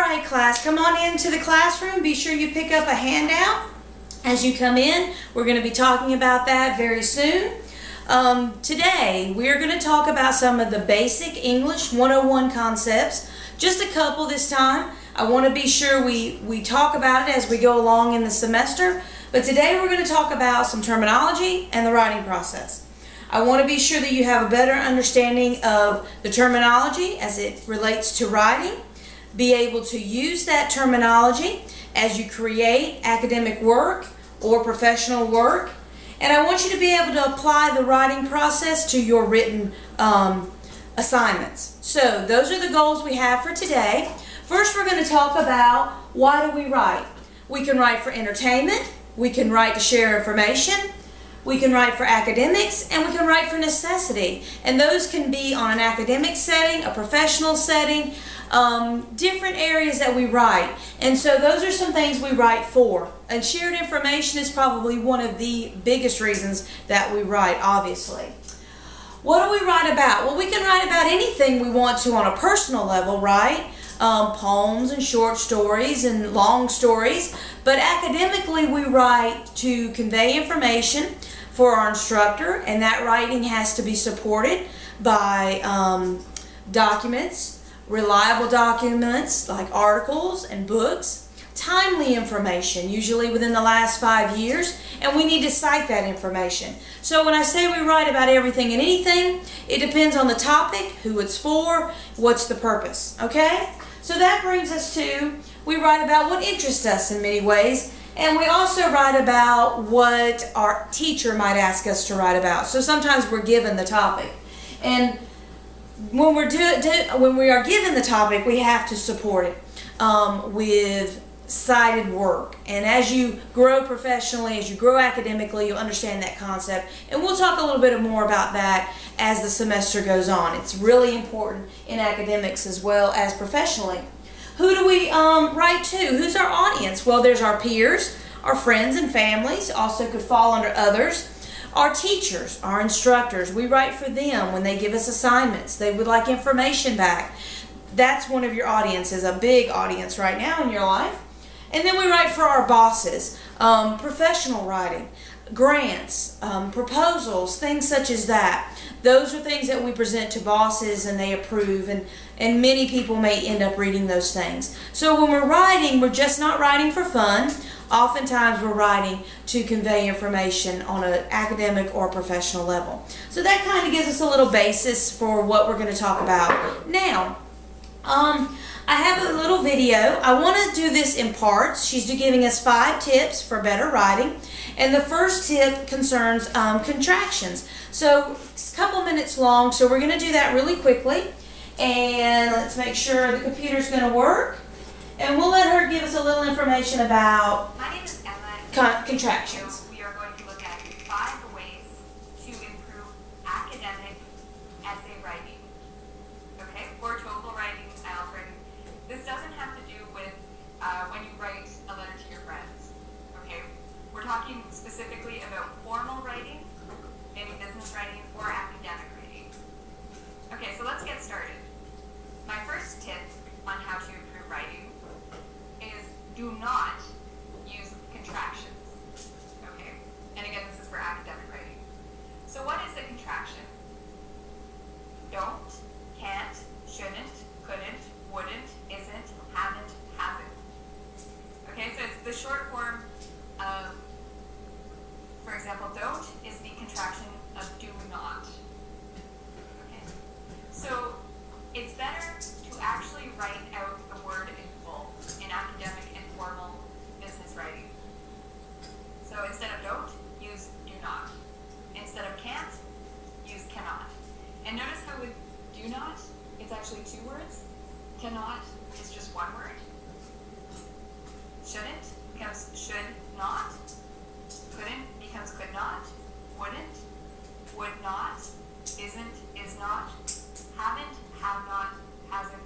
right, class, come on into the classroom. Be sure you pick up a handout as you come in. We're going to be talking about that very soon. Today, we're going to talk about some of the basic English 101 concepts. Just a couple this time. I want to be sure we talk about it as we go along in the semester. But today, we're going to talk about some terminology and the writing process. I want to be sure that you have a better understanding of the terminology as it relates to writing. Be able to use that terminology as you create academic work or professional work. And I want you to be able to apply the writing process to your written assignments. So those are the goals we have for today. First, we're going to talk about why do we write. We can write for entertainment. We can write to share information. We can write for academics, and we can write for necessity. And those can be on an academic setting, a professional setting, different areas that we write. And so those are some things we write for. And shared information is probably one of the biggest reasons that we write, obviously. What do we write about? Well, we can write about anything we want to on a personal level, right? Poems and short stories and long stories. But academically, we write to convey information for our instructor, and that writing has to be supported by documents, reliable documents like articles and books, timely information, usually within the last 5 years, and we need to cite that information. So when I say we write about everything and anything, it depends on the topic, who it's for, what's the purpose, okay? So that brings us to, we write about what interests us in many ways, and we also write about what our teacher might ask us to write about. So sometimes we're given the topic. And when we are given the topic, we have to support it with cited work. And as you grow professionally, as you grow academically, you'll understand that concept. And we'll talk a little bit more about that as the semester goes on. It's really important in academics as well as professionally. Who do we write to? Who's our audience? Well, there's our peers, our friends and families, also could fall under others. Our teachers, our instructors, we write for them when they give us assignments. They would like information back. That's one of your audiences, a big audience right now in your life. And then we write for our bosses, professional writing, grants, proposals, things such as that. Those are things that we present to bosses and they approve, and many people may end up reading those things. So when we're writing, we're just not writing for fun. Oftentimes we're writing to convey information on an academic or professional level. So that kind of gives us a little basis for what we're going to talk about. Now, I have a little video. I want to do this in parts. She's giving us 5 tips for better writing. And the first tip concerns contractions. So it's a couple minutes long, so we're going to do that really quickly. And let's make sure the computer's going to work. And we'll let her give us a little information about My name is Emma. Contractions. We are going to look at 5 ways to improve academic essay writing. Okay? Or TOEFL writing, IELTS writing. This doesn't have to do with when you write a letter to your friends. Okay? We're talking specifically about formal writing, maybe business writing, or academic writing. Okay, so let's get started. My first tip on how to improve writing is do not use contractions. Okay? And again, this is for academic writing. So what is a contraction? Don't, can't, shouldn't, couldn't, wouldn't, isn't, haven't, hasn't. Okay, so it's the short form of, for example, don't is the contraction of do not. Okay? So it's better to actually write out the word in full in academic and formal business writing. So instead of don't, use do not. Instead of can't, use cannot. And notice how with do not, it's actually 2 words. Cannot is just 1 word. Shouldn't becomes should not. Couldn't becomes could not. Wouldn't, would not, isn't, is not. Haven't, have not, hasn't,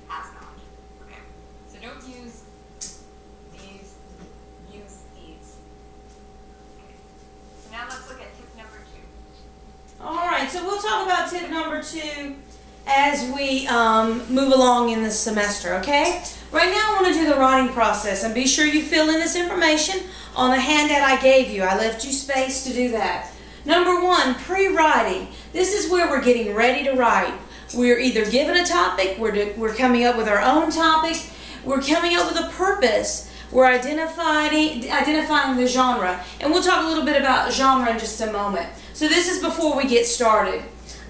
has not. Okay. So don't use these, use these. Okay. So now let's look at tip number 2. All right, so we'll talk about tip number 2 as we move along in this semester, okay? Right now I want to do the writing process, and be sure you fill in this information on the handout I gave you. I left you space to do that. Number 1, pre-writing. This is where we're getting ready to write. We're either given a topic, we're coming up with our own topic, we're coming up with a purpose, we're identifying the genre. And we'll talk a little bit about genre in just a moment. So this is before we get started.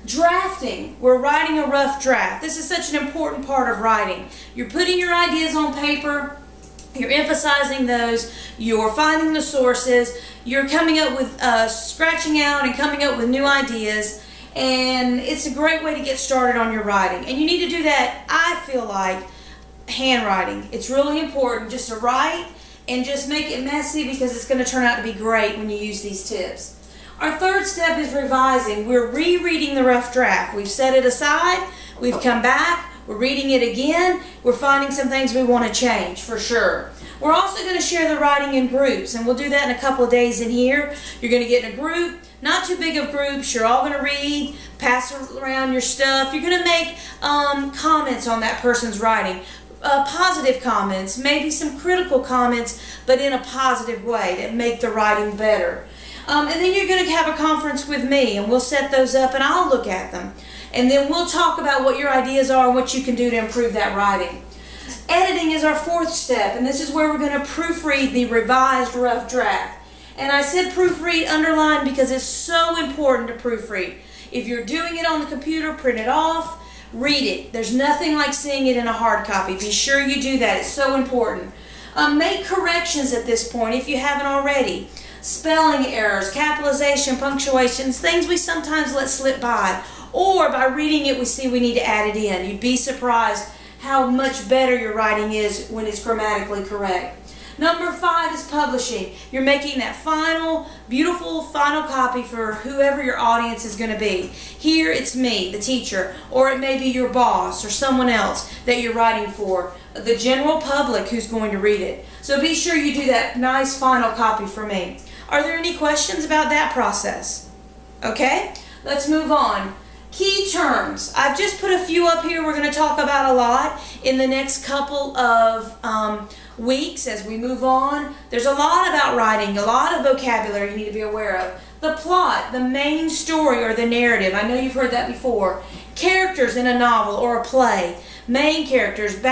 Drafting. We're writing a rough draft. This is such an important part of writing. You're putting your ideas on paper, you're emphasizing those, you're finding the sources, you're coming up with, scratching out and coming up with new ideas, and it's a great way to get started on your writing. And you need to do that, I feel like, handwriting. It's really important just to write and just make it messy, because it's going to turn out to be great when you use these tips. Our third step is revising. We're rereading the rough draft. We've set it aside, we've come back, we're reading it again, we're finding some things we want to change for sure. We're also going to share the writing in groups, and we'll do that in a couple of days in here. You're going to get in a group, not too big of groups, you're all going to read, pass around your stuff. You're going to make comments on that person's writing. Positive comments, maybe some critical comments, but in a positive way that make the writing better. And then you're going to have a conference with me, and we'll set those up and I'll look at them. And then we'll talk about what your ideas are and what you can do to improve that writing. Editing is our fourth step, and this is where we're going to proofread the revised rough draft. And I said proofread underline because it's so important to proofread. If you're doing it on the computer, print it off, read it. There's nothing like seeing it in a hard copy. Be sure you do that. It's so important. Make corrections at this point if you haven't already. Spelling errors, capitalization, punctuations, things we sometimes let slip by. Or by reading it, we see we need to add it in. You'd be surprised how much better your writing is when it's grammatically correct. Number 5 is publishing. You're making that final, beautiful final copy for whoever your audience is going to be. Here it's me, the teacher, or it may be your boss or someone else that you're writing for, the general public who's going to read it. So be sure you do that nice final copy for me. Are there any questions about that process? Okay, let's move on. Key terms. I've just put a few up here we're going to talk about a lot in the next couple of weeks as we move on. There's a lot about writing, a lot of vocabulary you need to be aware of. The plot, the main story or the narrative. I know you've heard that before. Characters in a novel or a play. Main characters,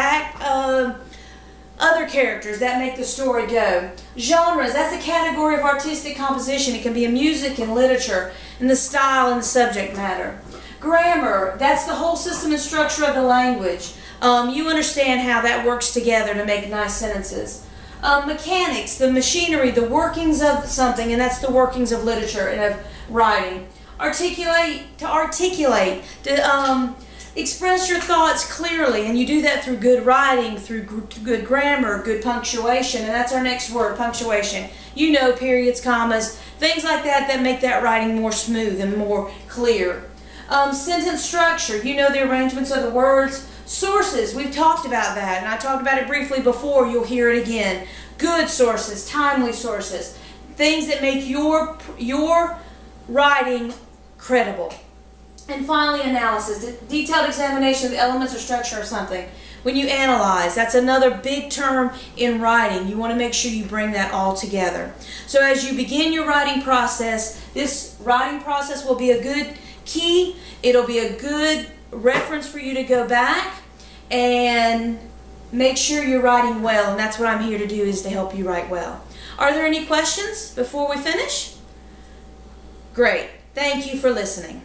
other characters that make the story go. Genres, that's a category of artistic composition. It can be in music and literature, and the style and the subject matter. Grammar, that's the whole system and structure of the language. You understand how that works together to make nice sentences. Mechanics, the machinery, the workings of something, and that's the workings of literature and of writing. Articulate, to express your thoughts clearly, and you do that through good writing, through good grammar, good punctuation, and that's our next word, punctuation. You know, periods, commas, things like that that make that writing more smooth and more clear. Sentence structure, you know the arrangements of the words. Sources, we've talked about that, and I talked about it briefly before. You'll hear it again. Good sources, timely sources, things that make your writing credible. And finally, analysis, detailed examination of the elements or structure of something. When you analyze, that's another big term in writing. You want to make sure you bring that all together. So as you begin your writing process, this writing process will be a good key. It'll be a good reference for you to go back and make sure you're writing well, and that's what I'm here to do, is to help you write well. Are there any questions before we finish? Great. Thank you for listening.